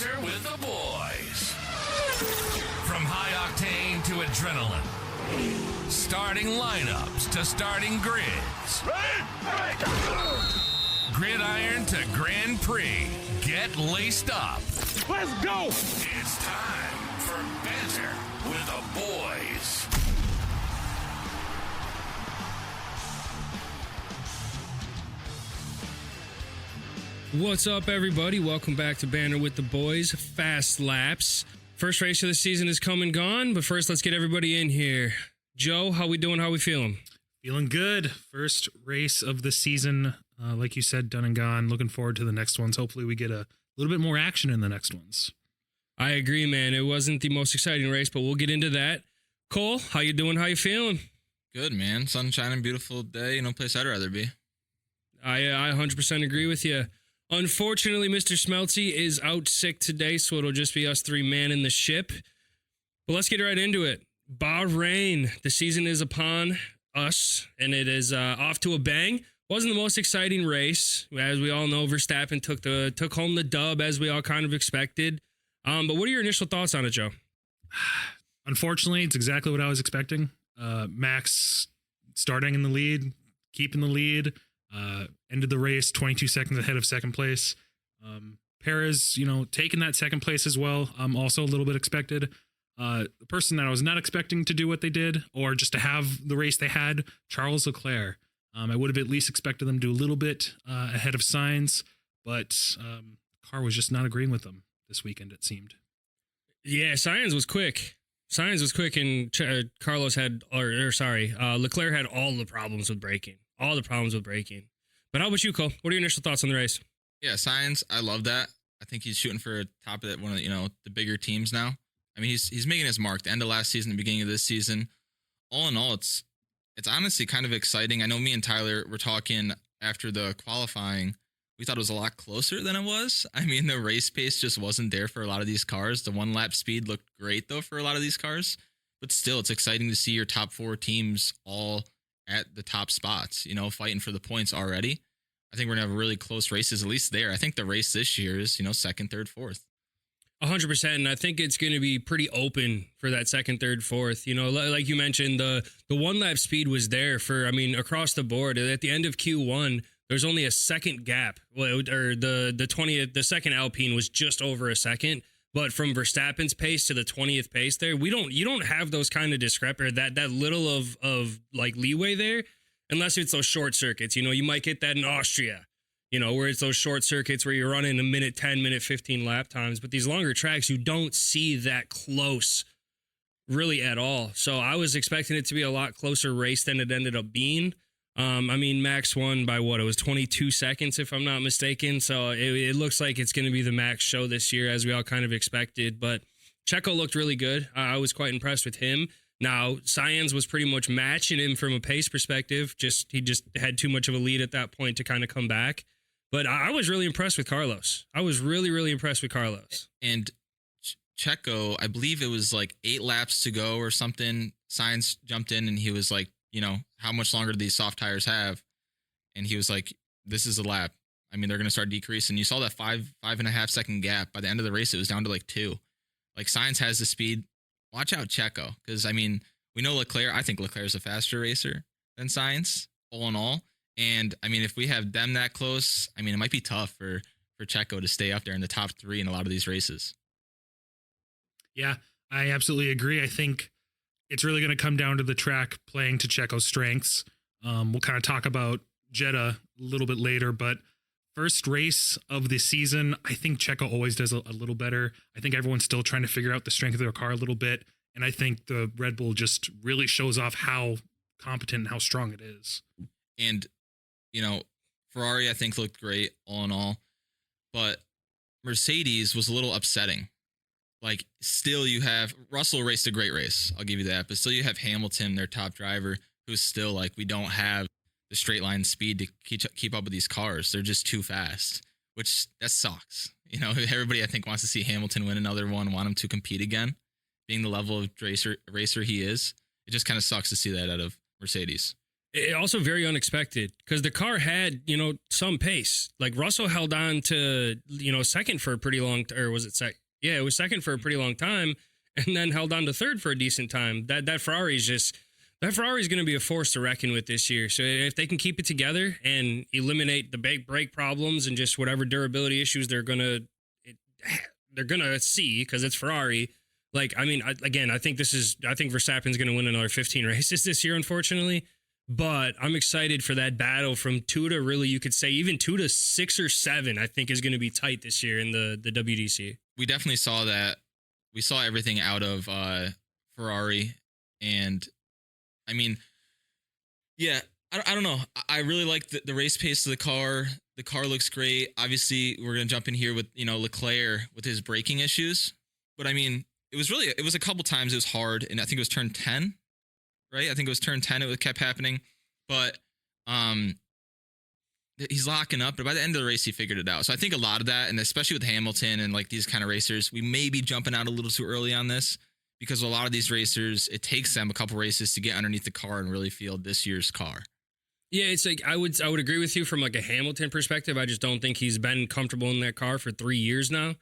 Banter with the boys. From high octane to adrenaline. Starting lineups to starting grids. Gridiron to Grand Prix. Get laced up. Let's go! It's time for Banter with the boys. What's up, everybody? Welcome back to Banter with the Boys. Fast laps. First race of the season is come and gone, but first let's get everybody in here. Joe, how we doing? How we feeling? Feeling good. First race of the season, like you said, done and gone. Looking forward to the next ones. Hopefully we get a little bit more action in the next ones. I agree, man. It wasn't the most exciting race, but we'll get into that. Cole, how you doing? How you feeling? Good, man. Sunshine and beautiful day. No place I'd rather be. I 100% agree with you. Unfortunately, Mr. Smeltsy is out sick today, so it'll just be us three manning the ship. But let's get right into it. Bahrain, the season is upon us, and it is off to a bang. Wasn't the most exciting race. As we all know, Verstappen took home the dub, as we all kind of expected. But what are your initial thoughts on it, Joe? Unfortunately, it's exactly what I was expecting. Max starting in the lead, keeping the lead. Ended the race 22 seconds ahead of second place. Perez, taking that second place as well. Also a little bit expected. The person that I was not expecting to do what they did, or just to have the race they had, Charles Leclerc. I would have at least expected them to do a little bit ahead of Sainz, but the car was just not agreeing with them this weekend, it seemed. Yeah, Sainz was quick. And Leclerc had all the problems with braking. But how about you, Cole? What are your initial thoughts on the race? Yeah, Sainz, I love that. I think he's shooting for a top of that one of the bigger teams now. I mean, he's making his mark. The end of last season, the beginning of this season. All in all, it's honestly kind of exciting. I know me and Tyler were talking after the qualifying. We thought it was a lot closer than it was. I mean, the race pace just wasn't there for a lot of these cars. The one lap speed looked great though for a lot of these cars, but still, it's exciting to see your top four teams all at the top spots, fighting for the points already. I think we're going to have really close races, at least there. I think the race this year is, second, third, fourth. 100%. And I think it's going to be pretty open for that second, third, fourth. Like you mentioned, the one lap speed was there across the board. At the end of Q1, there's only a second gap. Or the second Alpine was just over a second. But from Verstappen's pace to the 20th pace there, you don't have those kind of discrepancy, that little of like leeway there, unless it's those short circuits. You might get that in Austria, where it's those short circuits where you're running a minute 10, minute 15 lap times. But these longer tracks, you don't see that close really at all. So I was expecting it to be a lot closer race than it ended up being. Max won by it was 22 seconds, if I'm not mistaken. So it looks like it's going to be the Max show this year, as we all kind of expected. But Checo looked really good. I was quite impressed with him. Now, Sainz was pretty much matching him from a pace perspective. He just had too much of a lead at that point to kind of come back. But I was really impressed with Carlos. I was really, really impressed with Carlos. And Checo, I believe it was like 8 laps to go or something. Sainz jumped in and he was like, how much longer do these soft tires have? And he was like, this is a lap. I mean, they're going to start decreasing. You saw that 5.5 second gap. By the end of the race, it was down to like 2. Like, Sainz has the speed. Watch out, Checo. Because, we know Leclerc. I think Leclerc is a faster racer than Sainz, all in all. And, if we have them that close, it might be tough for Checo to stay up there in the top 3 in a lot of these races. Yeah, I absolutely agree. I think it's really going to come down to the track playing to Checo's strengths. We'll kind of talk about Jeddah a little bit later, but first race of the season, I think Checo always does a little better. I think everyone's still trying to figure out the strength of their car a little bit, and I think the Red Bull just really shows off how competent and how strong it is. And, Ferrari, I think, looked great all in all, but Mercedes was a little upsetting. Like, still you have Russell raced a great race. I'll give you that. But still you have Hamilton, their top driver, who's still like, we don't have the straight line speed to keep up with these cars. They're just too fast, which that sucks. Everybody I think wants to see Hamilton win another one, want him to compete again, being the level of racer he is. It just kind of sucks to see that out of Mercedes. It also very unexpected because the car had, some pace. Like Russell held on to, second for a pretty long, or was it second? Yeah, it was second for a pretty long time, and then held on to third for a decent time. That Ferrari's going to be a force to reckon with this year. So if they can keep it together and eliminate the brake problems and just whatever durability issues they're gonna see, because it's Ferrari. Like, I mean, I think Verstappen's going to win another 15 races this year, unfortunately. But I'm excited for that battle from 2 to really, you could say even 2 to 6 or 7, I think is going to be tight this year in the WDC. We definitely saw that. We saw everything out of Ferrari. And I mean, yeah, I don't know. I really like the race pace of the car. The car looks great. Obviously, we're going to jump in here with, Leclerc with his braking issues. But I mean, it was a couple times it was hard. And I think it was turn 10. Right, I think it was turn 10. It kept happening, but he's locking up. But by the end of the race, he figured it out. So I think a lot of that, and especially with Hamilton and like these kind of racers, we may be jumping out a little too early on this because a lot of these racers, it takes them a couple races to get underneath the car and really feel this year's car. Yeah, it's like I would agree with you from like a Hamilton perspective. I just don't think he's been comfortable in that car for 3 years now,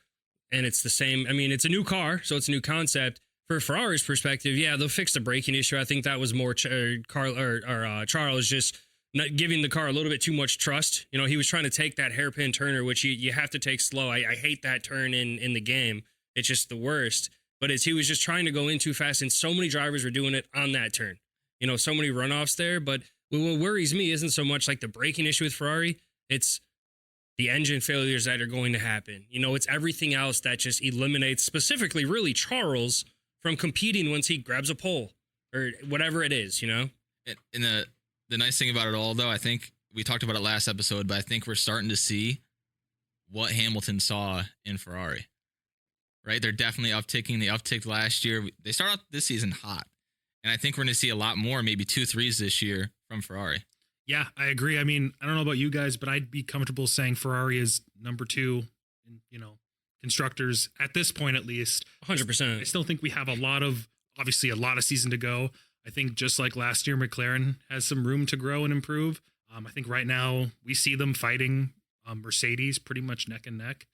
and it's the same. I mean, it's a new car, so it's a new concept. For Ferrari's perspective, yeah, they'll fix the braking issue. I think that was more Charles just not giving the car a little bit too much trust. He was trying to take that hairpin turner, which you have to take slow. I hate that turn in the game. It's just the worst. But he was just trying to go in too fast, and so many drivers were doing it on that turn. So many runoffs there. But what worries me isn't so much like the braking issue with Ferrari. It's the engine failures that are going to happen. It's everything else that just eliminates, specifically really Charles, from competing once he grabs a pole or whatever it is, And the nice thing about it all, though, I think we talked about it last episode, but I think we're starting to see what Hamilton saw in Ferrari, right? They're definitely upticking. They upticked last year. They start out this season hot, and I think we're going to see a lot more, maybe 2-3s this year from Ferrari. Yeah, I agree. I mean, I don't know about you guys, but I'd be comfortable saying Ferrari is number 2, constructors at this point, at least. 100%. I still think we have a lot of season to go. I think just like last year, McLaren has some room to grow and improve. I think right now we see them fighting Mercedes pretty much neck and neck.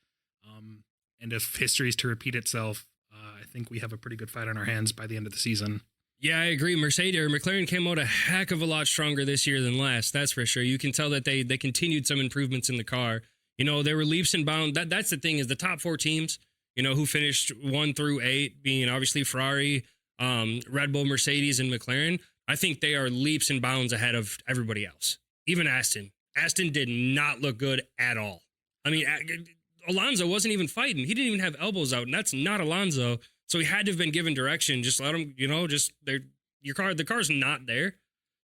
And if history is to repeat itself, I think we have a pretty good fight on our hands by the end of the season. Yeah, I agree. McLaren came out a heck of a lot stronger this year than last. That's for sure. You can tell that they continued some improvements in the car. There were leaps and bounds. That's the thing is the top 4 teams, who finished 1 through 8, being obviously Ferrari, Red Bull, Mercedes, and McLaren. I think they are leaps and bounds ahead of everybody else. Even Aston. Aston did not look good at all. I mean, Alonso wasn't even fighting. He didn't even have elbows out, and that's not Alonso. So he had to have been given direction. Just let him, the car's not there.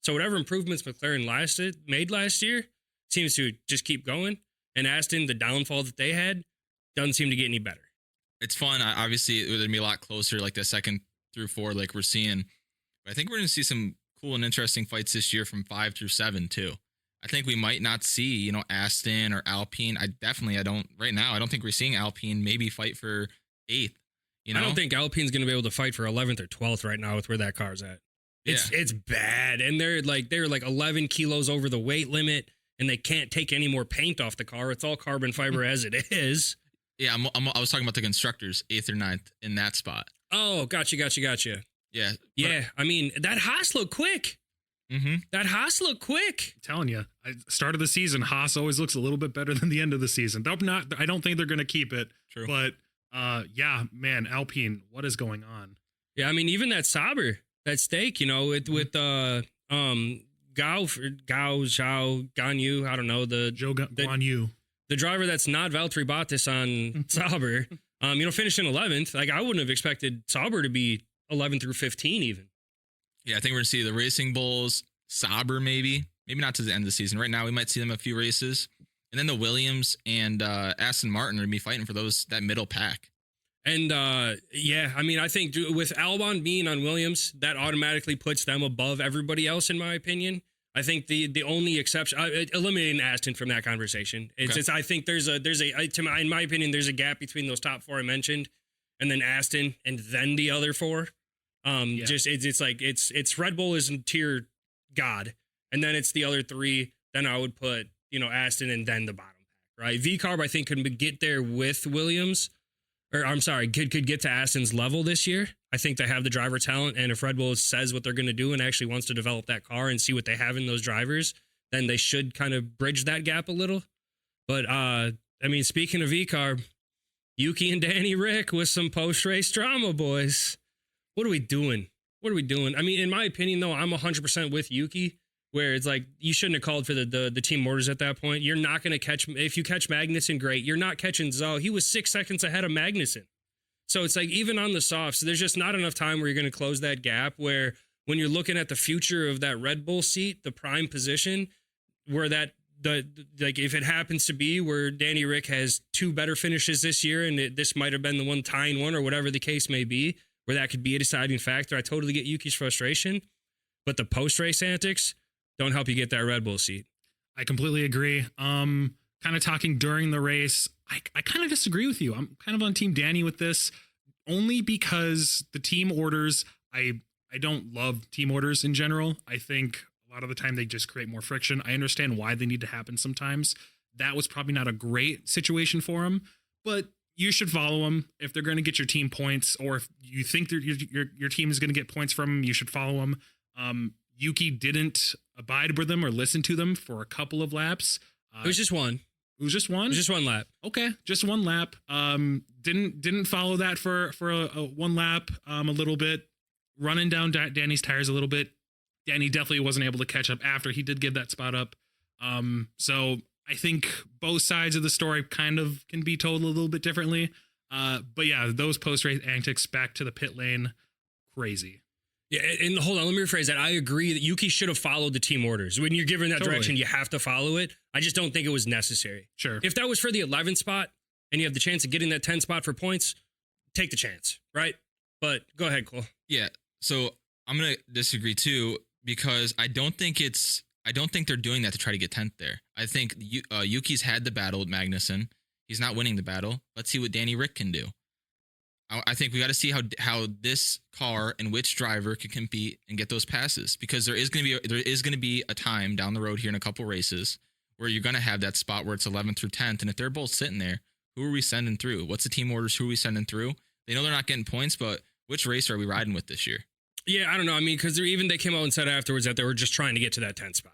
So whatever improvements McLaren made last year seems to just keep going. And Aston, the downfall that they had, doesn't seem to get any better. It's fun. Obviously, it would be a lot closer, like the 2nd through 4, like we're seeing. But I think we're going to see some cool and interesting fights this year from 5 through 7, too. I think we might not see, Aston or Alpine. I don't think we're seeing Alpine maybe fight for 8th. I don't think Alpine's going to be able to fight for 11th or 12th right now with where that car's at. It's bad. And they're like 11 kilos over the weight limit. And they can't take any more paint off the car. It's all carbon fiber as it is. Yeah, I was talking about the constructors, 8th or 9th in that spot. Oh, gotcha. Yeah. Yeah, I mean, that Haas looked quick. Mm-hmm. That Haas looked quick. I'm telling you, start of the season, Haas always looks a little bit better than the end of the season. I don't think they're going to keep it. True. But, yeah, man, Alpine, what is going on? Yeah, I mean, even that Sauber, that stake, with Ganyu, I don't know, Guanyu. The driver that's not Valtteri Bottas on Sauber, finishing 11th. Like, I wouldn't have expected Sauber to be 11 through 15 even. Yeah, I think we're going to see the Racing Bulls, Sauber maybe not to the end of the season. Right now, we might see them a few races. And then the Williams and Aston Martin are going to be fighting for that middle pack. And, I mean, I think with Albon being on Williams, that automatically puts them above everybody else, in my opinion. I think the only exception, eliminating Aston from that conversation. I think in my opinion, there's a gap between those top 4 I mentioned, and then Aston, and then the other 4. It's Red Bull is in tier God, and then it's the other three. Then I would put, Aston and then the bottom pack, right? VCARB, I think, could get there with Williams, or I'm sorry, could get to Aston's level this year. I think they have the driver talent, and if Red Bull says what they're going to do and actually wants to develop that car and see what they have in those drivers, then they should kind of bridge that gap a little. But, speaking of VCARB, Yuki and Danny Rick with some post-race drama, boys. What are we doing? I mean, in my opinion, though, I'm 100% with Yuki, where it's like you shouldn't have called for the team orders at that point. You're not going to catch, if you catch Magnussen, great. You're not catching Zhou. He was 6 seconds ahead of Magnussen. So it's like even on the softs, there's just not enough time where you're going to close that gap, where when you're looking at the future of that Red Bull seat, the prime position, where if it happens to be where Danny Rick has 2 better finishes this year, and this might have been the one tying one or whatever the case may be, where that could be a deciding factor. I totally get Yuki's frustration, but the post-race antics don't help you get that Red Bull seat. I completely agree. Kind of talking during the race, I kind of disagree with you. I'm kind of on Team Danny with this, only because the team orders, I don't love team orders in general. I think a lot of the time they just create more friction. I understand why they need to happen sometimes. That was probably not a great situation for them, but you should follow them if they're going to get your team points, or if you think your team is going to get points from them, you should follow them. Yuki didn't abide with them or listen to them for a couple of laps. It was just one. It was just one? It was just one lap. Okay, just one lap. Didn't follow that for a one lap a little bit, running down Danny's tires a little bit. Danny definitely wasn't able to catch up after he did give that spot up. So I think both sides of the story kind of can be told a little bit differently. But yeah, those post-race antics back to the pit lane, crazy. Yeah, and hold on, let me rephrase that. I agree that Yuki should have followed the team orders. When you're given that direction, you have to follow it. I just don't think it was necessary. Sure. If that was for the 11th spot and you have the chance of getting that 10 spot for points, take the chance, right? But go ahead, Cole. Yeah, so I'm going to disagree too, because I don't think they're doing that to try to get 10th there. I think Yuki's had the battle with Magnussen. He's not winning the battle. Let's see what Danny Rick can do. I think we got to see how this car and which driver can compete and get those passes, because there is going to be a time down the road here in a couple races where you're going to have that spot where it's 11th through 10th, and if they're both sitting there, who are we sending through? What's the team orders? Who are we sending through? They know they're not getting points, but which race are we riding with this year? Yeah, I don't know. I mean, because they came out and said afterwards that they were just trying to get to that 10th spot.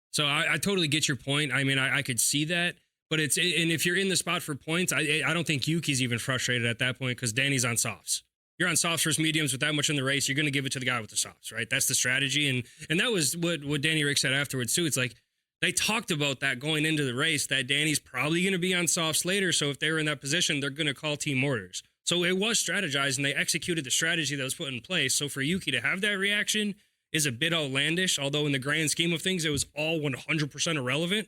So I totally get your point. I mean, I could see that. But and if you're in the spot for points, I don't think Yuki's even frustrated at that point, because Danny's on softs. You're on softs versus mediums with that much in the race. You're going to give it to the guy with the softs, right? That's the strategy. And that was what Danny Rick said afterwards, too. It's like they talked about that going into the race, that Danny's probably going to be on softs later. So if they were in that position, they're going to call team orders. So it was strategized, and they executed the strategy that was put in place. So for Yuki to have that reaction is a bit outlandish, although in the grand scheme of things, it was all 100% irrelevant.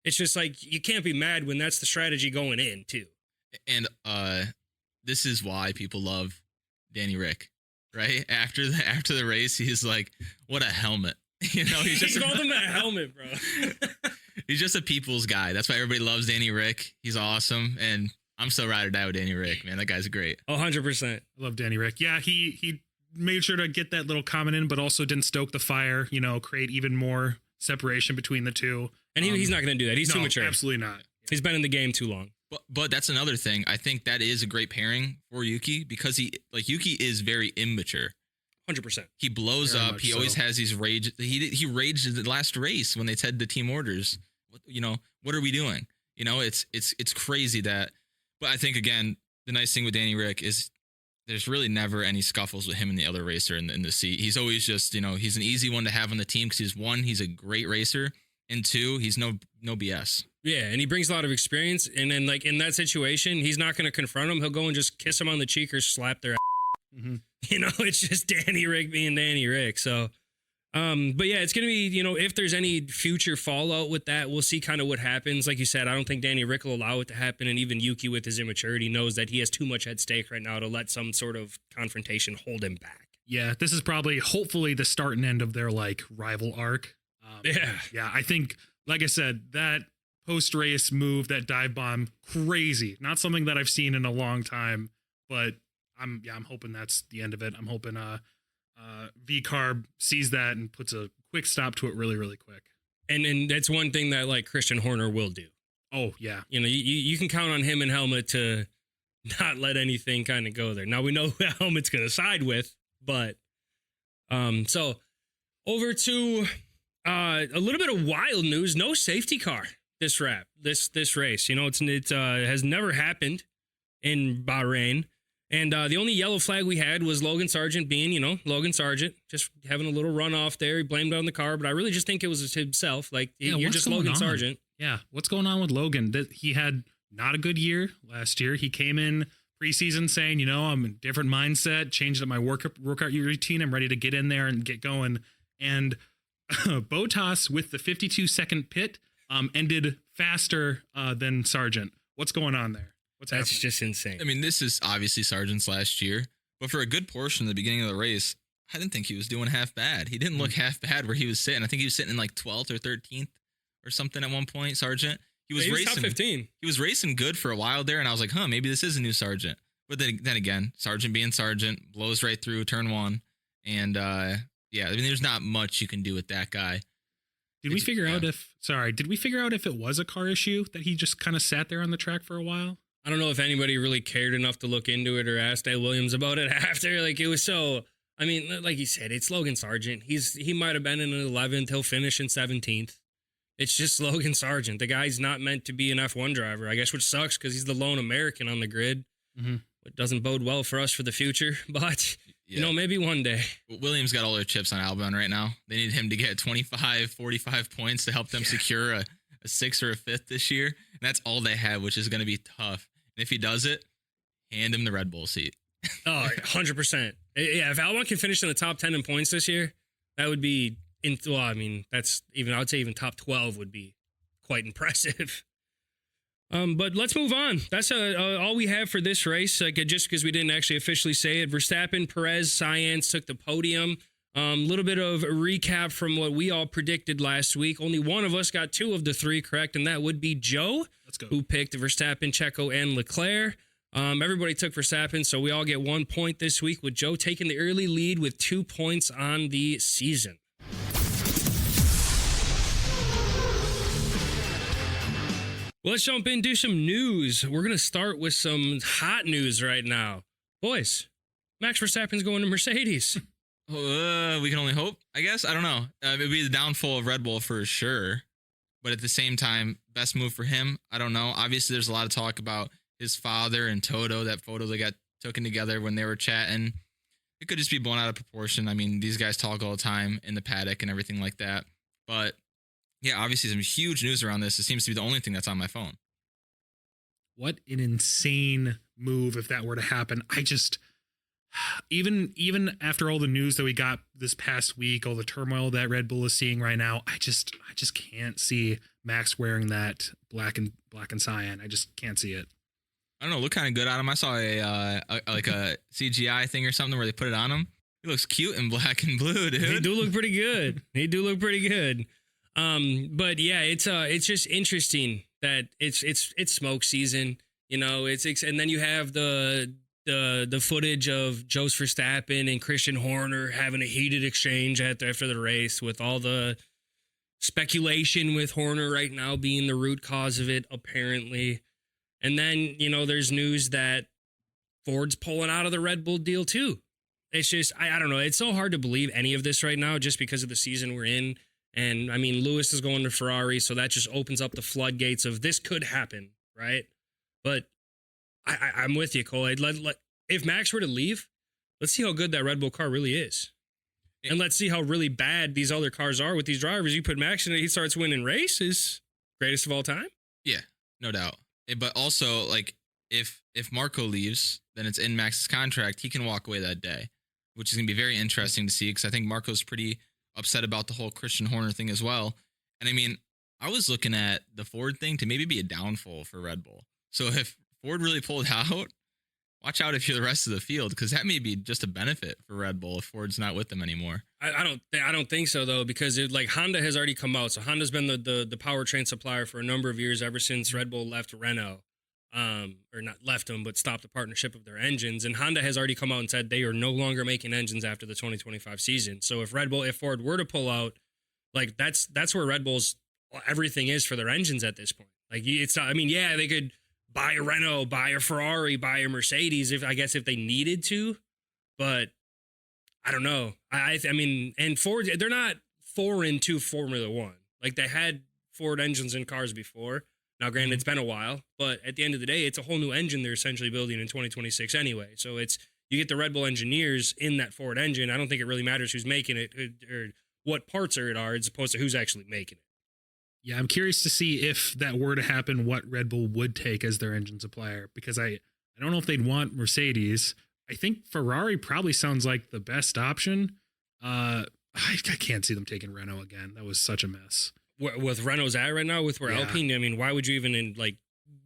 It's just like, you can't be mad when that's the strategy going in, too. And this is why people love Danny Rick, right? After the race, he's like, what a helmet. He's just called him a helmet, bro. He's just a people's guy. That's why everybody loves Danny Rick. He's awesome. And I'm so ride or die with Danny Rick, man. That guy's great. 100%. I love Danny Rick. Yeah, he made sure to get that little comment in, but also didn't stoke the fire, create even more separation between the two. And he's not going to do that. He's too mature. Absolutely not. He's been in the game too long. But that's another thing. I think that is a great pairing for Yuki, because Yuki is very immature. 100%. He blows Very up. He always has these rage. He raged in the last race when they said the team orders. What are we doing? It's crazy that. But I think, again, the nice thing with Danny Rick is there's really never any scuffles with him and the other racer in the seat. He's always just, he's an easy one to have on the team, because he's a great racer, and 2, he's no BS. Yeah, and he brings a lot of experience. And then, like, in that situation, he's not going to confront him. He'll go and just kiss him on the cheek or slap their ass. Mm-hmm. It's just Danny Rick being Danny Rick. So, but yeah, it's going to be, if there's any future fallout with that, we'll see kind of what happens. Like you said, I don't think Danny Rick will allow it to happen. And even Yuki, with his immaturity, knows that he has too much at stake right now to let some sort of confrontation hold him back. Yeah, this is probably, hopefully, the start and end of their, rival arc. Yeah, I think, like I said, that post-race move, that dive bomb, crazy. Not something that I've seen in a long time, but I'm hoping that's the end of it. I'm hoping VCARB sees that and puts a quick stop to it really, really quick. And that's one thing that like Christian Horner will do. Oh, yeah. You know, you can count on him and Helmut to not let anything kind of go there. Now we know who Helmut's going to side with, but so over to a little bit of wild news. No safety car this race. You know, it has never happened in Bahrain. And the only yellow flag we had was Logan Sargent being, you know, Logan Sargent, just having a little run off there. He blamed it on the car, but I really just think it was himself. Like, you're just Logan Sargent. Yeah, what's going on with Logan? He had not a good year last year. He came in preseason saying, you know, I'm in a different mindset, changed up my workout routine. I'm ready to get in there and get going. And Bottas with the 52-second pit ended faster than Sargent. What's going on there? That's just insane. I mean, this is obviously Sargent's last year, but for a good portion of the beginning of the race, I didn't think he was doing half bad. He didn't look half bad where he was sitting. I think he was sitting in like 12th or 13th or something at one point, Sargent. He was racing top 15. He was racing good for a while there, and I was like, maybe this is a new Sargent. But then again, Sargent being Sargent, blows right through turn one. And yeah, I mean, there's not much you can do with that guy. Did we figure out if it was a car issue that he just kind of sat there on the track for a while? I don't know if anybody really cared enough to look into it or ask Dale Williams about it after. Like, it was so, I mean, like you said, it's Logan Sargent. He might have been in 11th. He'll finish in 17th. It's just Logan Sargent. The guy's not meant to be an F1 driver, I guess, which sucks because he's the lone American on the grid. Mm-hmm. It doesn't bode well for us for the future, but, you know, maybe one day. Williams got all their chips on Albon right now. They need him to get 25, 45 points to help them secure a 6th or a 5th this year. And that's all they have, which is going to be tough. And if he does it, hand him the Red Bull seat. Oh, 100%. Yeah, if Albon can finish in the top 10 in points this year, that would be, I mean, that's even, I would say even top 12 would be quite impressive. But let's move on. That's all we have for this race. Like, just because we didn't actually officially say it, Verstappen, Perez, Sainz took the podium. A little bit of a recap from what we all predicted last week. Only one of us got 2 of the 3 correct, and that would be Joe, who picked Verstappen, Checo, and Leclerc. Everybody took Verstappen, so we all get 1 point this week, with Joe taking the early lead with 2 points on the season. Well, let's jump into some news. We're going to start with some hot news right now. Boys, Max Verstappen's going to Mercedes. We can only hope, I guess. I don't know. It would be the downfall of Red Bull for sure. But at the same time, best move for him, I don't know. Obviously, there's a lot of talk about his father and Toto, that photo they got taken together when they were chatting. It could just be blown out of proportion. I mean, these guys talk all the time in the paddock and everything like that. But yeah, obviously some huge news around this. It seems to be the only thing that's on my phone. What an insane move if that were to happen. I just, even after all the news that we got this past week, all the turmoil that Red Bull is seeing right now, I just can't see Max wearing that black and cyan. I just can't see it. I don't know, look kind of good on him. I saw a CGI thing or something where they put it on him. He looks cute in black and blue, dude. He do look pretty good. But yeah, it's just interesting that it's smoke season, you know. And then you have the footage of Joe Verstappen and Christian Horner having a heated exchange after the race, with all the speculation with Horner right now being the root cause of it, apparently. And then, you know, there's news that Ford's pulling out of the Red Bull deal too. It's just, I don't know. It's so hard to believe any of this right now just because of the season we're in. And I mean, Lewis is going to Ferrari, so that just opens up the floodgates of this could happen, right? But I'm with you, Cole. If Max were to leave, let's see how good that Red Bull car really is. And let's see how really bad these other cars are with these drivers. You put Max in it, he starts winning races. Greatest of all time? Yeah, no doubt. But also, like, if Marco leaves, then it's in Max's contract. He can walk away that day, which is going to be very interesting to see, because I think Marco's pretty upset about the whole Christian Horner thing as well. And I mean, I was looking at the Ford thing to maybe be a downfall for Red Bull. So if Ford really pulled out, watch out if you're the rest of the field, because that may be just a benefit for Red Bull if Ford's not with them anymore. I don't think so, though, because Honda has already come out. So Honda's been the powertrain supplier for a number of years, ever since Red Bull left Renault. Or not left them, but stopped the partnership of their engines. And Honda has already come out and said they are no longer making engines after the 2025 season. So if Ford were to pull out, Like that's where Red Bull's everything is for their engines at this point. Like it's not, I mean, yeah, they could buy a Renault, buy a Ferrari, buy a Mercedes if if they needed to, but I don't know. I mean, and Ford, they're not foreign to Formula One. Like they had Ford engines in cars before. Now, granted, it's been a while, but at the end of the day, it's a whole new engine they're essentially building in 2026 anyway. So you get the Red Bull engineers in that Ford engine. I don't think it really matters who's making it or what parts are as opposed to who's actually making it. Yeah, I'm curious to see if that were to happen, what Red Bull would take as their engine supplier, because I don't know if they'd want Mercedes. I think Ferrari probably sounds like the best option. I can't see them taking Renault again. That was such a mess. With Renault's at right now, with where Alpine, I mean, why would you even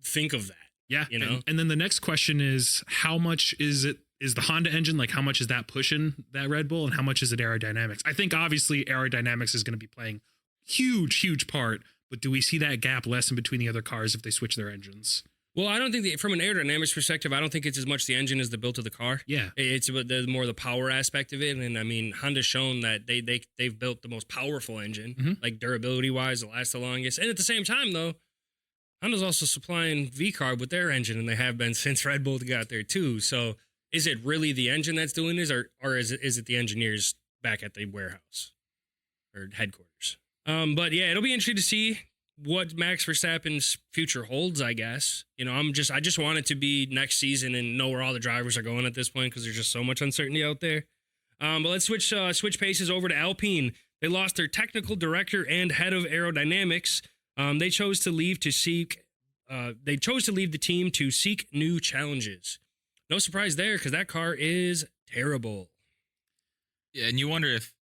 think of that? Yeah, you know. And then the next question is, how much is the Honda engine, like how much is that pushing that Red Bull, and how much is it aerodynamics? I think obviously aerodynamics is going to be playing huge part, but do we see that gap lessen between the other cars if they switch their engines? Well, I don't think from an aerodynamics perspective, I don't think it's as much the engine as the build of the car. Yeah, it's about more the power aspect of it. And I mean, Honda's shown that they've built the most powerful engine, like durability wise, it lasts the longest. And at the same time, though, Honda's also supplying VCARB with their engine, and they have been since Red Bull got there too. So, is it really the engine that's doing this, or is it the engineers back at the warehouse or headquarters? But yeah, it'll be interesting to see what Max Verstappen's future holds, I guess. You know, I just want it to be next season and know where all the drivers are going at this point, because there's just so much uncertainty out there. But let's switch paces over to Alpine. They lost their technical director and head of aerodynamics. They chose to leave the team to seek new challenges. No surprise there, because that car is terrible. Yeah, and you wonder if,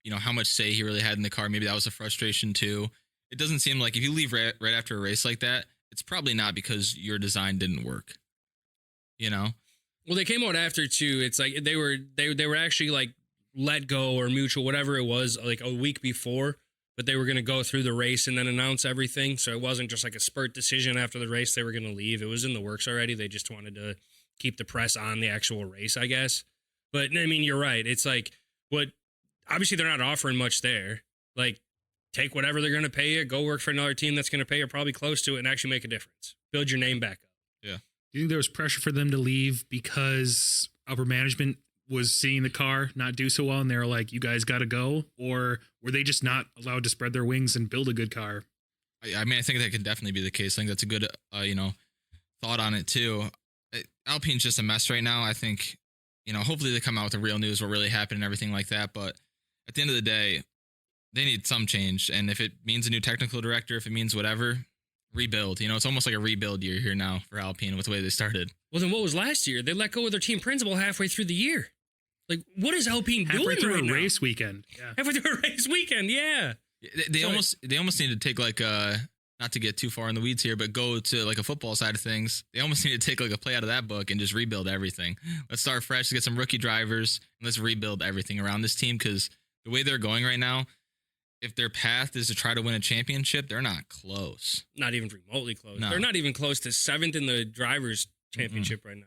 how much say he really had in the car. Maybe that was a frustration too. It doesn't seem like if you leave right after a race like that, it's probably not because your design didn't work. Well, they came out after too. It's like they were actually like let go or mutual, whatever it was, like a week before, but they were going to go through the race and then announce everything. So it wasn't just like a spurt decision after the race. They were going to leave. It was in the works already. They just wanted to keep the press on the actual race, I guess. But I mean, you're right. It's like obviously they're not offering much there. Like, take whatever they're going to pay you, go work for another team that's going to pay you probably close to it and actually make a difference. Build your name back up. Yeah. Do you think there was pressure for them to leave because upper management was seeing the car not do so well and they were like, you guys got to go? Or were they just not allowed to spread their wings and build a good car? I mean, I think that could definitely be the case. I think that's a good, thought on it too. Alpine's just a mess right now. I think, hopefully they come out with the real news, what really happened and everything like that. But at the end of the day, they need some change. And if it means a new technical director, if it means whatever, rebuild. It's almost like a rebuild year here now for Alpine with the way they started. Well, then what was last year? They let go of their team principal halfway through the year. Like, what is Alpine doing halfway through right a now? race weekend? Yeah. Halfway through a race weekend, yeah. They almost need to take like not to get too far in the weeds here, but go to like a football side of things. They almost need to take like a play out of that book and just rebuild everything. Let's start fresh, get some rookie drivers, and let's rebuild everything around this team, because the way they're going right now, if their path is to try to win a championship, they're not close. Not even remotely close. No. They're not even close to 7th in the drivers' championship right now.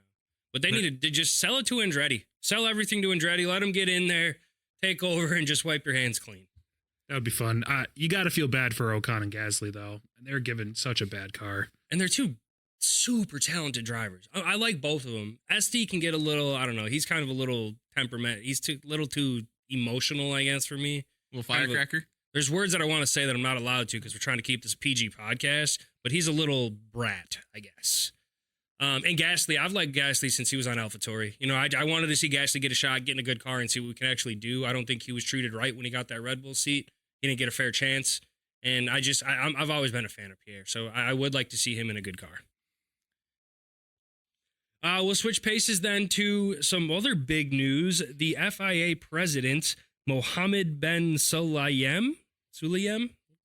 But they need to just sell it to Andretti. Sell everything to Andretti. Let them get in there, take over, and just wipe your hands clean. That would be fun. You got to feel bad for Ocon and Gasly, though. And they're given such a bad car. And they're two super talented drivers. I like both of them. SD can get a little, I don't know, he's kind of a little temperament. He's a little too emotional, I guess, for me. A little firecracker? There's words that I want to say that I'm not allowed to because we're trying to keep this PG podcast, but he's a little brat, I guess. And Gasly, I've liked Gasly since he was on AlphaTauri. I wanted to see Gasly get a shot, get in a good car, and see what we can actually do. I don't think he was treated right when he got that Red Bull seat. He didn't get a fair chance. And I've always been a fan of Pierre, so I would like to see him in a good car. We'll switch paces then to some other big news. The FIA President, Mohammed bin Sulayem,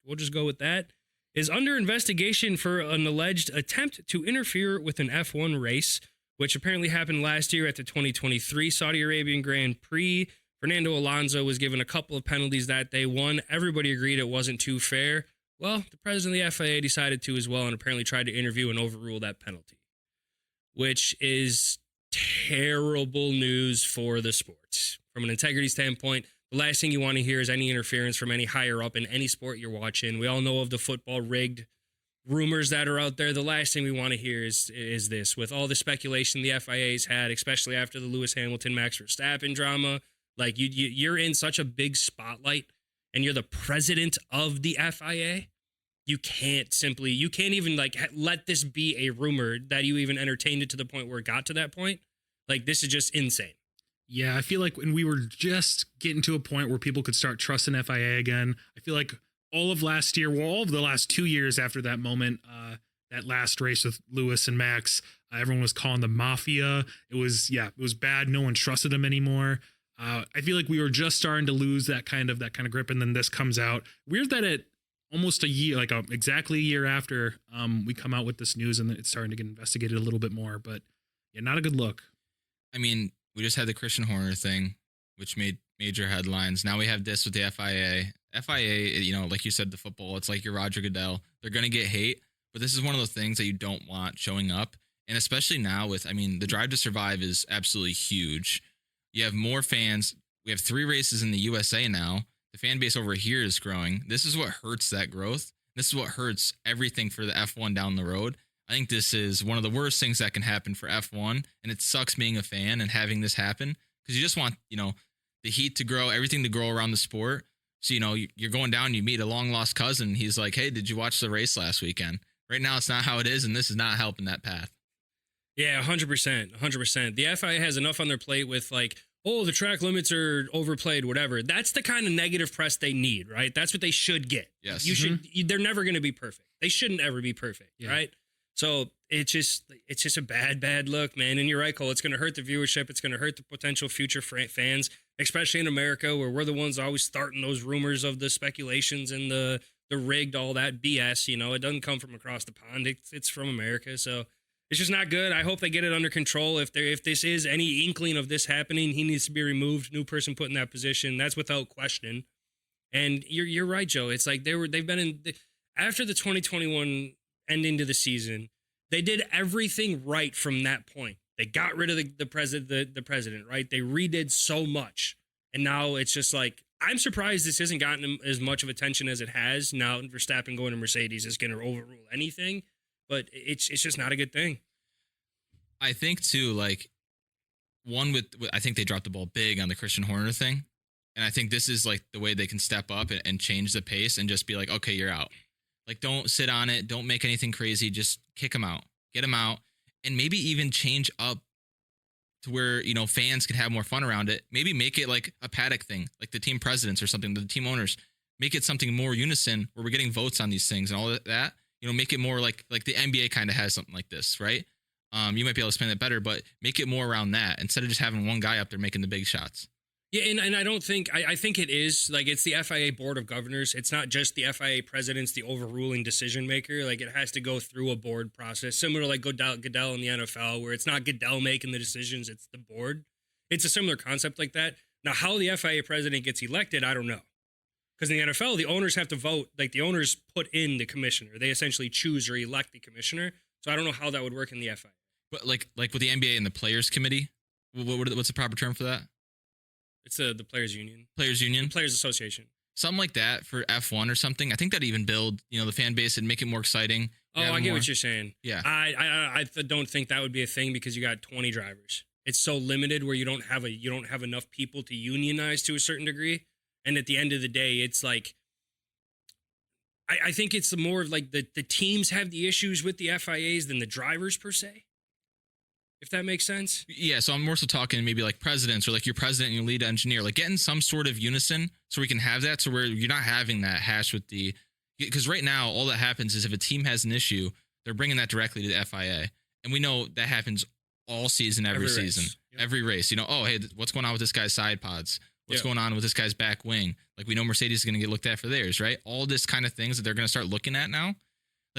we'll just go with that, is under investigation for an alleged attempt to interfere with an F1 race, which apparently happened last year at the 2023 Saudi Arabian Grand Prix. Fernando Alonso was given a couple of penalties that day. One, everybody agreed it wasn't too fair. Well, the president of the FIA decided to as well and apparently tried to interview and overrule that penalty, which is terrible news for the sport. From an integrity standpoint, The last thing you want to hear is any interference from any higher up in any sport you're watching. We all know of the football rigged rumors that are out there. The last thing we want to hear is this. With all the speculation the FIA's had, especially after the Lewis Hamilton, Max Verstappen drama, like you're in such a big spotlight and you're the president of the FIA. You can't even like let this be a rumor that you even entertained it to the point where it got to that point. Like, this is just insane. Yeah, I feel like when we were just getting to a point where people could start trusting FIA again, I feel like all of last year, well, all of the last 2 years after that moment, that last race with Lewis and Max, everyone was calling them mafia. It was bad. No one trusted them anymore. I feel like we were just starting to lose that kind of grip, and then this comes out. Weird that it almost a year, exactly a year after we come out with this news, and it's starting to get investigated a little bit more. But yeah, not a good look. I mean, we just had the Christian Horner thing, which made major headlines. Now we have this with the FIA. FIA, like you said, the football, it's like your Roger Goodell. They're going to get hate, but this is one of those things that you don't want showing up. And especially now the Drive to Survive is absolutely huge. You have more fans. We have 3 races in the USA now. The fan base over here is growing. This is what hurts that growth. This is what hurts everything for the F1 down the road. I think this is one of the worst things that can happen for F1, and it sucks being a fan and having this happen because you just want, the heat to grow, everything to grow around the sport. So, you're going down, you meet a long-lost cousin. He's like, hey, did you watch the race last weekend? Right now, it's not how it is, and this is not helping that path. Yeah, 100%. 100%. The FIA has enough on their plate with, the track limits are overplayed, whatever. That's the kind of negative press they need, right? That's what they should get. Yes. They're never going to be perfect. They shouldn't ever be perfect, right? So it's just a bad look, man. And you're right, Cole. It's going to hurt the viewership. It's going to hurt the potential future fans, especially in America, where we're the ones always starting those rumors of the speculations and the rigged, all that BS. It doesn't come from across the pond. It's from America. So it's just not good. I hope they get it under control. If this is any inkling of this happening, he needs to be removed. New person put in that position. That's without question. And you're right, Joe. It's like they've been after the 2021 ending to the season, they did everything right from that point. They got rid of the president, right? They redid so much. And now it's just like, I'm surprised this hasn't gotten as much of attention as it has. Now Verstappen going to Mercedes is going to overrule anything, but it's just not a good thing. I think too, I think they dropped the ball big on the Christian Horner thing. And I think this is the way they can step up and change the pace and just be like, okay, you're out. Don't sit on it. Don't make anything crazy. Just kick them out. Get them out. And maybe even change up to where, fans can have more fun around it. Maybe make it like a paddock thing, like the team presidents or something, the team owners. Make it something more unison where we're getting votes on these things and all that. Make it more like the NBA kind of has something like this, right? You might be able to explain that better, but make it more around that instead of just having one guy up there making the big shots. Yeah, and I don't think I think it is it's the FIA Board of Governors. It's not just the FIA president's the overruling decision maker. It has to go through a board process, similar to Goodell in the NFL, where it's not Goodell making the decisions, it's the board. It's a similar concept like that. Now, how the FIA president gets elected, I don't know, because in the NFL, the owners have to vote. The owners put in the commissioner. They essentially choose or elect the commissioner. So I don't know how that would work in the FIA. But like with the NBA and the Players Committee, what's the proper term for that? It's the Players Union. Players Union? Players Association. Something like that for F1 or something. I think that even build, the fan base and make it more exciting. I get what you're saying. Yeah. I don't think that would be a thing because you got 20 drivers. It's so limited where you don't have enough people to unionize to a certain degree. And at the end of the day, it's I think it's more of the teams have the issues with the FIAs than the drivers per se. If that makes sense. Yeah, so I'm more so talking maybe presidents or your president and your lead engineer, getting some sort of unison so we can have that, so where you're not having that hash with because right now all that happens is if a team has an issue, they're bringing that directly to the FIA. And we know that happens all season, every season, every race. Oh, hey, what's going on with this guy's side pods? What's going on with this guy's back wing? We know Mercedes is going to get looked at for theirs, right? All this kind of things that they're going to start looking at now.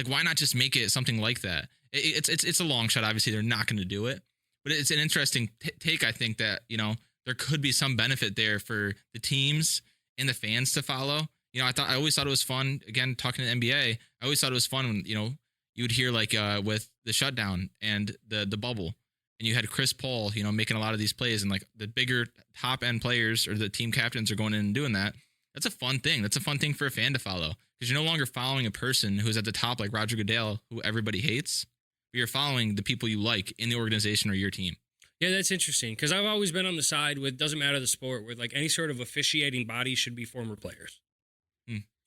Why not just make it something like that? It's a long shot. Obviously, they're not going to do it, but it's an interesting take. I think that there could be some benefit there for the teams and the fans to follow. I always thought it was fun. Again, talking to the NBA, I always thought it was fun when you would hear with the shutdown and the bubble, and you had Chris Paul, making a lot of these plays, and like the bigger top end players or the team captains are going in and doing that. That's a fun thing. That's a fun thing for a fan to follow, because you're no longer following a person who's at the top like Roger Goodell, who everybody hates. But you're following the people you like in the organization or your team. Yeah, that's interesting, because I've always been on the side with, doesn't matter the sport, where like any sort of officiating body should be former players.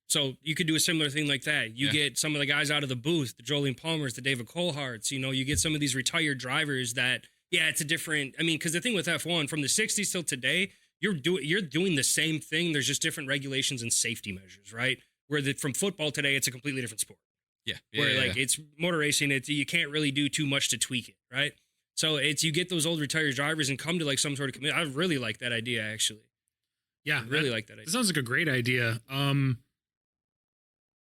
So you could do a similar thing like that. You get some of the guys out of the booth, the Jolene Palmers, the David Coultharts, you get some of these retired drivers that, it's a different, because the thing with F1 from the 60s till today, you're doing the same thing. There's just different regulations and safety measures, right? Where from football today, it's a completely different sport. It's motor racing, you can't really do too much to tweak it, right? So you get those old retired drivers and come to like some sort of committee. I really like that idea, actually. Yeah, I really like that idea. It sounds like a great idea.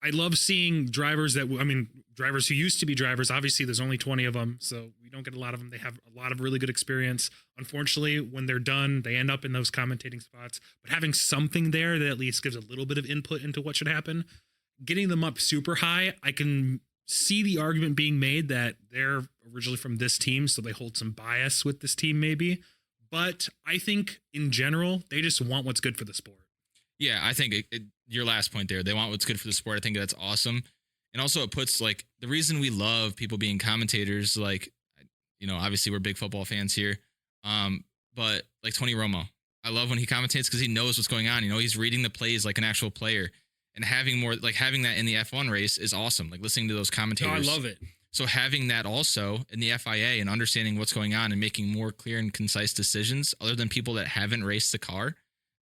I love seeing drivers drivers who used to be drivers. Obviously, there's only 20 of them, so we don't get a lot of them. They have a lot of really good experience. Unfortunately, when they're done, they end up in those commentating spots. But having something there that at least gives a little bit of input into what should happen, getting them up super high, I can see the argument being made that they're originally from this team, so they hold some bias with this team maybe. But I think in general, they just want what's good for the sport. Yeah, I think your last point there, they want what's good for the sport. I think that's awesome. And also it puts like the reason we love people being commentators, like, obviously we're big football fans here. But like Tony Romo, I love when he commentates because he knows what's going on. He's reading the plays like an actual player, and having that in the F1 race is awesome. Like listening to those commentators. I love it. So having that also in the FIA and understanding what's going on and making more clear and concise decisions other than people that haven't raced the car,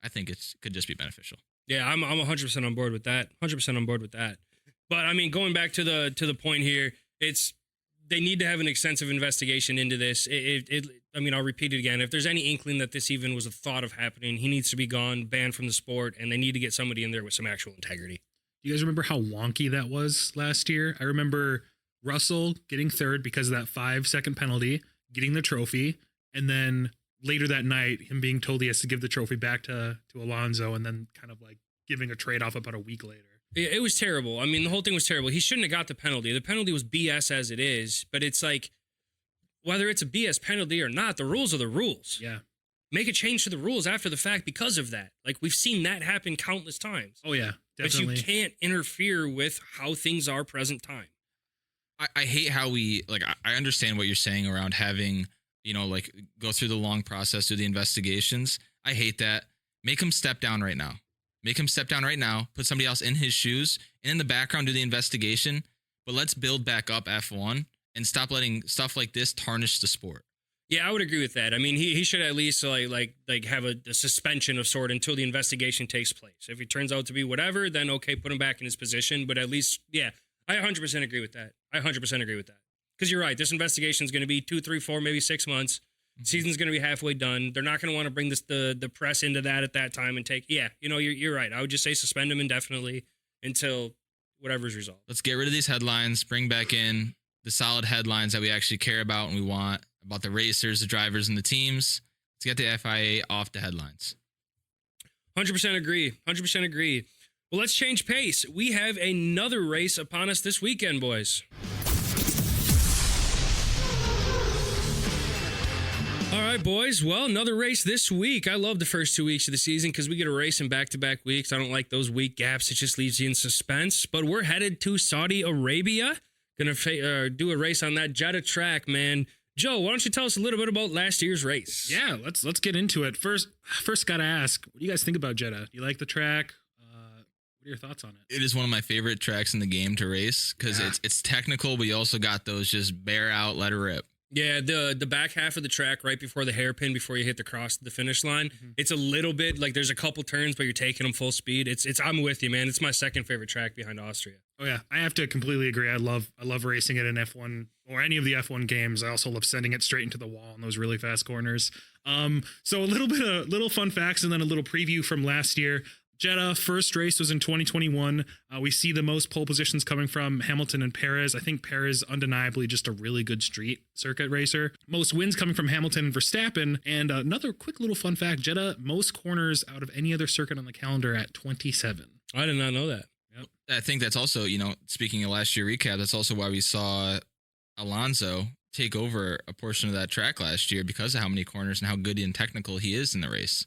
I think it could just be beneficial. Yeah, I'm 100% on board with that. 100% on board with that. But going back to the point here, they need to have an extensive investigation into this. I'll repeat it again. If there's any inkling that this even was a thought of happening, he needs to be gone, banned from the sport, and they need to get somebody in there with some actual integrity. Do you guys remember how wonky that was last year? I remember Russell getting third because of that 5-second penalty, getting the trophy, and then later that night, him being told he has to give the trophy back to Alonso, and then kind of like giving a trade-off about a week later. It was terrible. The whole thing was terrible. He shouldn't have got the penalty. The penalty was BS as it is, but it's like, whether it's a BS penalty or not, the rules are the rules. Yeah. Make a change to the rules after the fact because of that. Like, we've seen that happen countless times. Oh, yeah, definitely. But you can't interfere with how things are present time. I hate how I understand what you're saying around having, go through the long process, do the investigations. I hate that. Make him step down right now. Put somebody else in his shoes and in the background do the investigation. But let's build back up F1 and stop letting stuff like this tarnish the sport. Yeah, I would agree with that. He should at least like have a suspension of sort until the investigation takes place. If he turns out to be whatever, then okay, put him back in his position. But at least, yeah, I 100% agree with that. Because you're right. This investigation is going to be 2, 3, 4, maybe 6 months. Season's going to be halfway done. They're not going to want to bring the press into that at that time and take. Yeah, you're right. I would just say suspend him indefinitely until whatever's resolved. Let's get rid of these headlines. Bring back in the solid headlines that we actually care about and we want about the racers, the drivers, and the teams. Let's get the FIA off the headlines. 100% agree. 100% agree. Well, let's change pace. We have another race upon us this weekend, boys. All right, boys. Well, another race this week. I love the first 2 weeks of the season because we get a race in back-to-back weeks. I don't like those week gaps. It just leaves you in suspense. But we're headed to Saudi Arabia. Going to do a race on that Jeddah track, man. Joe, why don't you tell us a little bit about last year's race? Yeah, let's get into it. First got to ask, what do you guys think about Jeddah? Do you like the track? What are your thoughts on it? It is one of my favorite tracks in the game to race because it's technical, but you also got those just bear out, let her rip. Yeah, the back half of the track right before the hairpin, before you hit the finish line, it's a little bit like there's a couple turns, but you're taking them full speed. It's I'm with you, man. It's my second favorite track behind Austria. Oh yeah, I have to completely agree. I love racing it in F1 or any of the F1 games. I also love sending it straight into the wall in those really fast corners. So a little fun facts and then a little preview from last year. Jeddah, first race was in 2021. We see the most pole positions coming from Hamilton and Perez. I think Perez undeniably just a really good street circuit racer. Most wins coming from Hamilton and Verstappen. And another quick little fun fact, Jeddah, most corners out of any other circuit on the calendar at 27. I did not know that. Yep. I think that's also, speaking of last year recap, that's also why we saw Alonso take over a portion of that track last year because of how many corners and how good and technical he is in the race.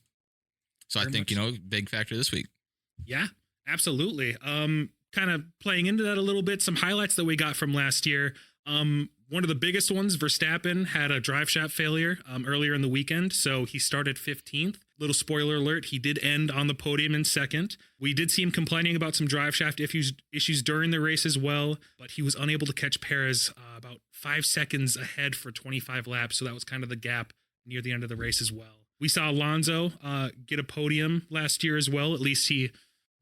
So Very I think, big factor this week. Yeah, absolutely. Kind of playing into that a little bit, some highlights that we got from last year. One of the biggest ones, Verstappen had a drive shaft failure earlier in the weekend, so he started 15th. Little spoiler alert, he did end on the podium in second. We did see him complaining about some drive shaft issues during the race as well, but he was unable to catch Perez about 5 seconds ahead for 25 laps, so that was kind of the gap near the end of the race as well. We saw Alonso get a podium last year as well. At least he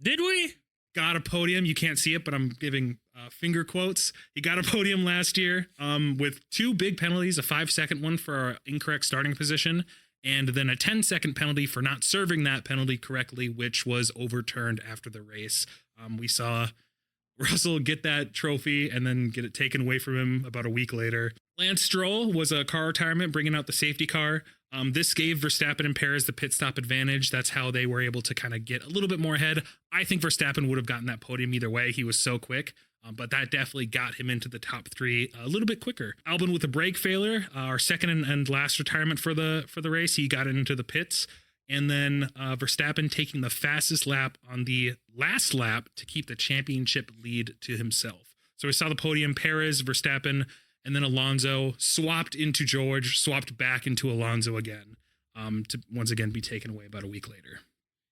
Did we? got a podium. You can't see it, but I'm giving finger quotes. He got a podium last year with 2 big penalties, a 5-second one for our incorrect starting position, and then a 10-second penalty for not serving that penalty correctly, which was overturned after the race. We saw Russell get that trophy and then get it taken away from him about a week later. Lance Stroll was a car retirement, bringing out the safety car. This gave Verstappen and Perez the pit stop advantage. That's how they were able to kind of get a little bit more ahead. I think Verstappen would have gotten that podium either way. He was so quick, but that definitely got him into the top 3 a little bit quicker. Albon with a brake failure, our second and last retirement for the race. He got into the pits. And then Verstappen taking the fastest lap on the last lap to keep the championship lead to himself. So we saw the podium, Perez, Verstappen, and then Alonso swapped into George, swapped back into Alonso again, to once again be taken away about a week later.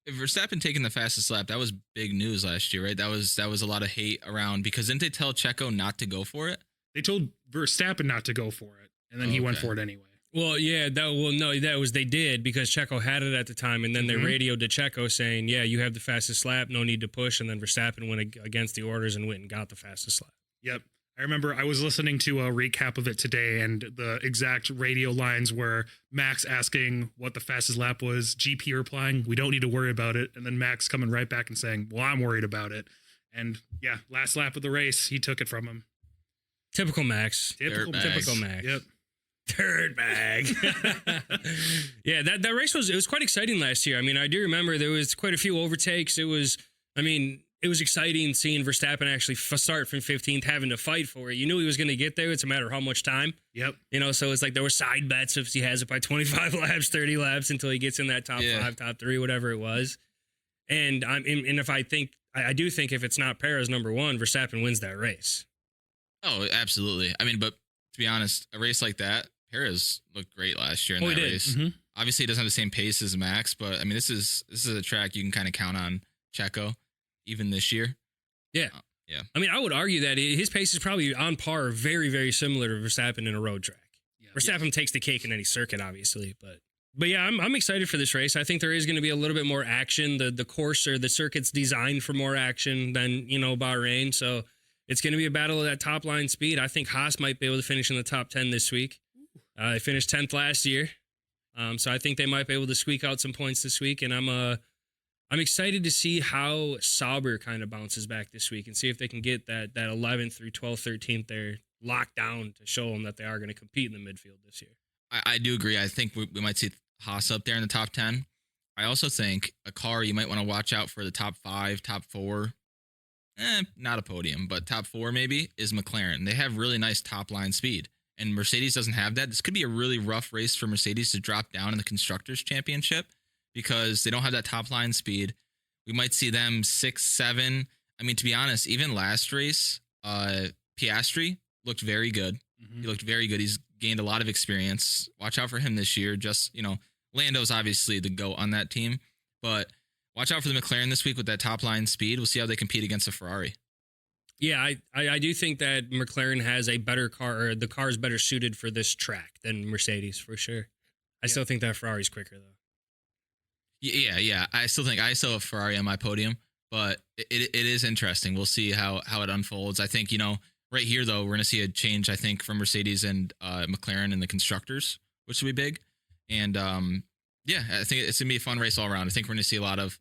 If Verstappen taking the fastest lap, that was big news last year, right? That was a lot of hate around because didn't they tell Checo not to go for it? They told Verstappen not to go for it, and then he went for it anyway. Well, yeah, they did because Checo had it at the time, and then they radioed to Checo saying, yeah, you have the fastest lap, no need to push, and then Verstappen went against the orders and went and got the fastest lap. Yep. I remember I was listening to a recap of it today, and the exact radio lines were Max asking what the fastest lap was, GP replying, we don't need to worry about it, and then Max coming right back and saying, well, I'm worried about it. And yeah, last lap of the race, he took it from him. Typical Max. Typical Max. Yep. Third bag. Yeah, that race was quite exciting last year. I mean, I do remember there was quite a few overtakes. It was exciting seeing Verstappen actually start from 15th, having to fight for it. You knew he was going to get there. It's a matter of how much time. Yep. So it's like there were side bets if he has it by 25 laps, 30 laps until he gets in that top 5, top 3, whatever it was. And I do think if it's not Perez number 1, Verstappen wins that race. Oh, absolutely. I mean, but to be honest, a race like that, Perez looked great last year in that race. Mm-hmm. Obviously, he doesn't have the same pace as Max, but I mean, this is a track you can kind of count on Checo, even this year. Yeah. Yeah. I mean, I would argue that his pace is probably on par, very, very similar to Verstappen in a road track. Yeah. Verstappen takes the cake in any circuit, obviously, but yeah, I'm excited for this race. I think there is going to be a little bit more action. The course or the circuit's designed for more action than, Bahrain, so it's going to be a battle of that top line speed. I think Haas might be able to finish in the top 10 this week. They finished 10th last year. So I think they might be able to squeak out some points this week. And I'm excited to see how Sauber kind of bounces back this week and see if they can get that 11th through 12th, 13th there locked down to show them that they are going to compete in the midfield this year. I do agree. I think we might see Haas up there in the top 10. I also think a car you might want to watch out for the top 5, top 4. Not a podium, but top 4 maybe is McLaren. They have really nice top line speed, and Mercedes doesn't have that. This could be a really rough race for Mercedes to drop down in the Constructors' Championship because they don't have that top line speed. We might see them 6, 7. I mean, to be honest, even last race, Piastri looked very good. Mm-hmm. He looked very good. He's gained a lot of experience. Watch out for him this year. Just, Lando's obviously the GOAT on that team, but watch out for the McLaren this week with that top line speed. We'll see how they compete against a Ferrari. Yeah, I do think that McLaren has a better car, or the car is better suited for this track than Mercedes for sure. I still think that Ferrari's quicker though. Yeah. I still have Ferrari on my podium, but it is interesting. We'll see how it unfolds. I think, right here though, we're going to see a change, I think, from Mercedes and McLaren in the constructors, which will be big. And yeah, I think it's going to be a fun race all around. I think we're going to see a lot of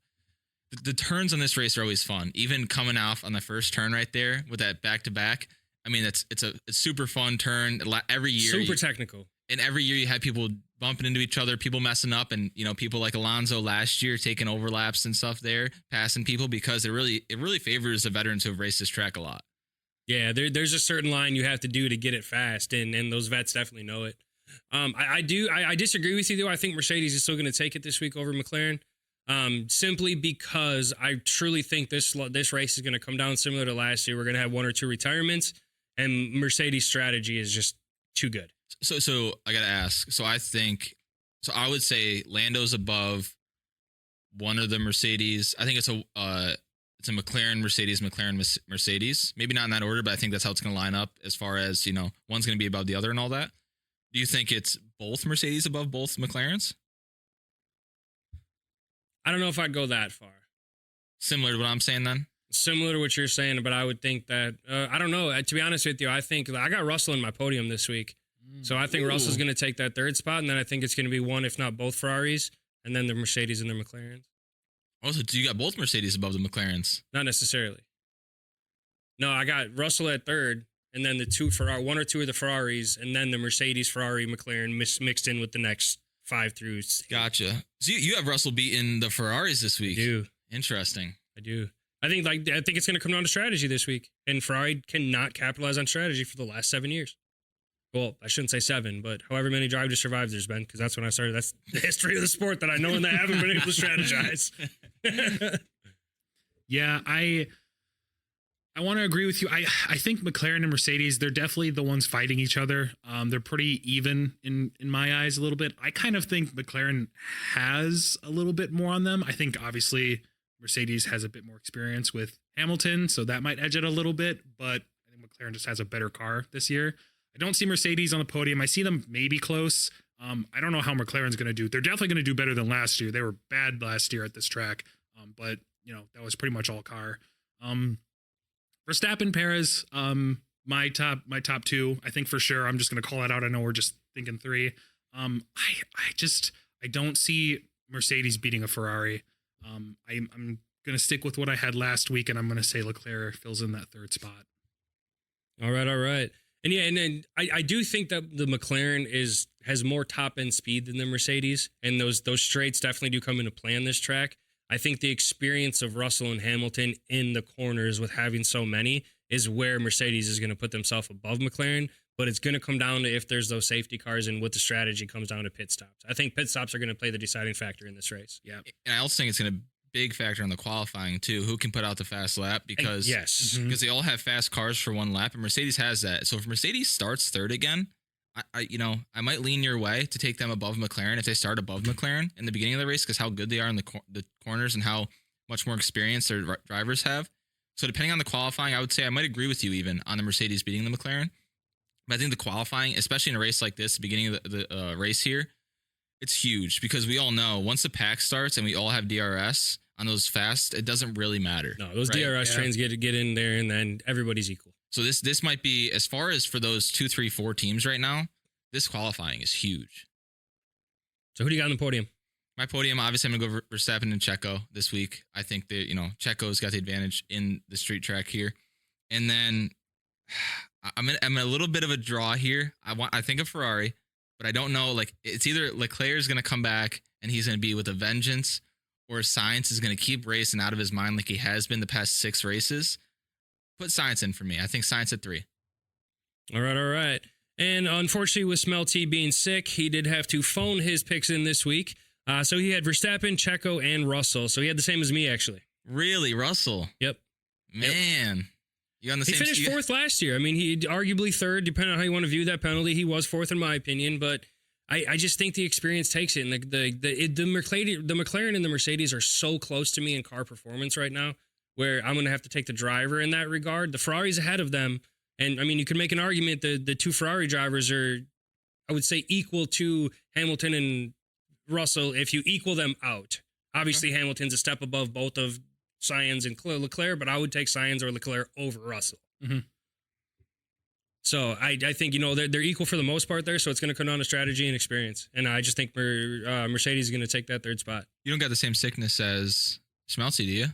the turns on this race are always fun. Even coming off on the first turn right there with that back-to-back. I mean, it's a super fun turn every year. Super technical. And every year you have people bumping into each other, people messing up, and people like Alonso last year taking overlaps and stuff there, passing people because it really favors the veterans who have raced this track a lot. Yeah, there's a certain line you have to do to get it fast, and those vets definitely know it. I disagree with you though. I think Mercedes is still going to take it this week over McLaren, simply because I truly think this race is going to come down similar to last year. We're going to have 1 or 2 retirements, and Mercedes' strategy is just too good. So I gotta ask. So I would say Lando's above one of the Mercedes. I think it's a McLaren, Mercedes. Maybe not in that order, but I think that's how it's going to line up as far as, one's going to be above the other and all that. Do you think it's both Mercedes above both McLarens? I don't know if I'd go that far. Similar to what I'm saying then? Similar to what you're saying, but I would think that, I don't know. To be honest with you, I think I got Russell in my podium this week. So I think Russell's going to take that 3rd spot, and then I think it's going to be one, if not both Ferraris, and then the Mercedes and the McLarens. Also, do you got both Mercedes above the McLarens? Not necessarily. No, I got Russell at 3rd, and then the 1 or 2 of the Ferraris, and then the Mercedes, Ferrari, McLaren mixed in with the next 5 through 8. Gotcha. So you have Russell beating the Ferraris this week. I do. Interesting. I do. I think it's going to come down to strategy this week, and Ferrari cannot capitalize on strategy for the last 7 years. Well, I shouldn't say 7, but however many Drive to Survive there's been, because that's when I started. That's the history of the sport that I know, and they haven't been able to strategize. Yeah, I want to agree with you. I think McLaren and Mercedes, they're definitely the ones fighting each other. They're pretty even in my eyes a little bit. I kind of think McLaren has a little bit more on them. I think obviously Mercedes has a bit more experience with Hamilton, so that might edge it a little bit, but I think McLaren just has a better car this year. I don't see Mercedes on the podium. I see them maybe close. I don't know how McLaren's going to do. They're definitely going to do better than last year. They were bad last year at this track, but that was pretty much all car. Verstappen, Perez, my top 2. I think for sure. I'm just going to call that out. I know we're just thinking 3. I don't see Mercedes beating a Ferrari. I'm going to stick with what I had last week, and I'm going to say Leclerc fills in that 3rd spot. All right. And yeah, and then I do think that the McLaren has more top end speed than the Mercedes, and those straights definitely do come into play on this track. I think the experience of Russell and Hamilton in the corners with having so many is where Mercedes is going to put themselves above McLaren, but it's going to come down to if there's those safety cars and what the strategy comes down to pit stops. I think pit stops are going to play the deciding factor in this race. Yeah. And I also think it's going to big factor on the qualifying too. Who can put out the fast lap? Because they all have fast cars for one lap, and Mercedes has that. So if Mercedes starts 3rd again, I might lean your way to take them above McLaren if they start above McLaren in the beginning of the race, because how good they are in the corners and how much more experience their drivers have. So depending on the qualifying, I would say I might agree with you even on the Mercedes beating the McLaren. But I think the qualifying, especially in a race like this, the beginning of the race here, it's huge, because we all know once the pack starts and we all have DRS on those fast, it doesn't really matter. No, those DRS trains get in there, and then everybody's equal. So this might be, as far as for those 2, 3, 4 teams right now, this qualifying is huge. So who do you got on the podium? My podium, obviously, I'm going to go Verstappen and Checo this week. I think that, Checo's got the advantage in the street track here. And then I'm a little bit of a draw here. I think of Ferrari, but I don't know. Like, it's either Leclerc is going to come back and he's going to be with a vengeance, or Sainz is going to keep racing out of his mind like he has been the past 6 races. Put Sainz in for me. I think Sainz at 3. All right. And unfortunately, with Smelty being sick, he did have to phone his picks in this week. So he had Verstappen, Checo, and Russell. So he had the same as me, actually. Really? Russell? Yep. Man. You on the same? He finished 4th last year. I mean, he arguably 3rd, depending on how you want to view that penalty. He was 4th in my opinion, but I just think the experience takes it. And the McLaren and the Mercedes are so close to me in car performance right now, where I'm going to have to take the driver in that regard. The Ferrari's ahead of them. And I mean, you could make an argument that the 2 Ferrari drivers are, I would say, equal to Hamilton and Russell if you equal them out. Obviously, Hamilton's a step above both of Sainz and Leclerc, but I would take Sainz or Leclerc over Russell. Mm-hmm. So I think, they're equal for the most part there. So it's going to come down to strategy and experience. And I just think Mercedes is going to take that 3rd spot. You don't got the same sickness as Schmelzy, do you?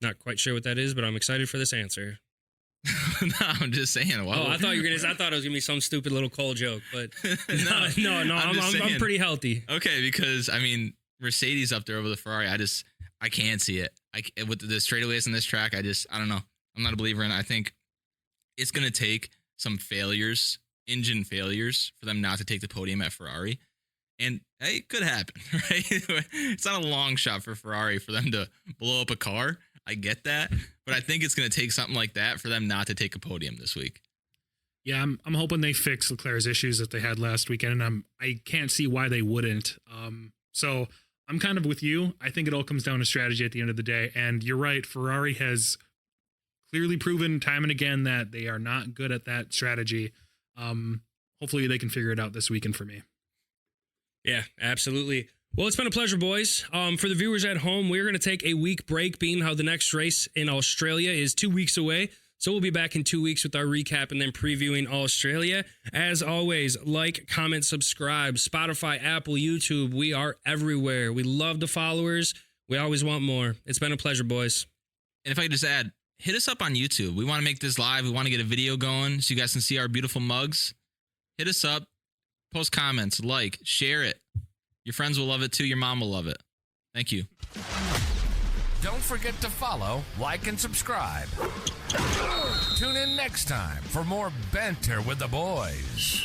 Not quite sure what that is, but I'm excited for this answer. No, I'm just saying. Wow. Oh, I thought it was going to be some stupid little cold joke, but no, I'm pretty healthy. Okay, because I mean, Mercedes up there over the Ferrari. I can't see it. With the straightaways in this track, I don't know. I'm not a believer in it. I think it's going to take some failures, engine failures, for them not to take the podium at Ferrari. And hey, it could happen, right? It's not a long shot for Ferrari for them to blow up a car. I get that. But I think it's going to take something like that for them not to take a podium this week. Yeah, I'm hoping they fix Leclerc's issues that they had last weekend, and I can't see why they wouldn't. So I'm kind of with you. I think it all comes down to strategy at the end of the day. And you're right, Ferrari has clearly proven time and again that they are not good at that strategy. Hopefully they can figure it out this weekend for me. Yeah, absolutely. Well, it's been a pleasure, boys. For the viewers at home, we're going to take a week break, being how the next race in Australia is 2 weeks away. So we'll be back in 2 weeks with our recap and then previewing Australia. As always, like, comment, subscribe, Spotify, Apple, YouTube. We are everywhere. We love the followers. We always want more. It's been a pleasure, boys. And if I could just add, hit us up on YouTube. We want to make this live. We want to get a video going so you guys can see our beautiful mugs. Hit us up, post comments, like, share it. Your friends will love it too. Your mom will love it. Thank you. Don't forget to follow, like, and subscribe. Tune in next time for more Banter with the boys.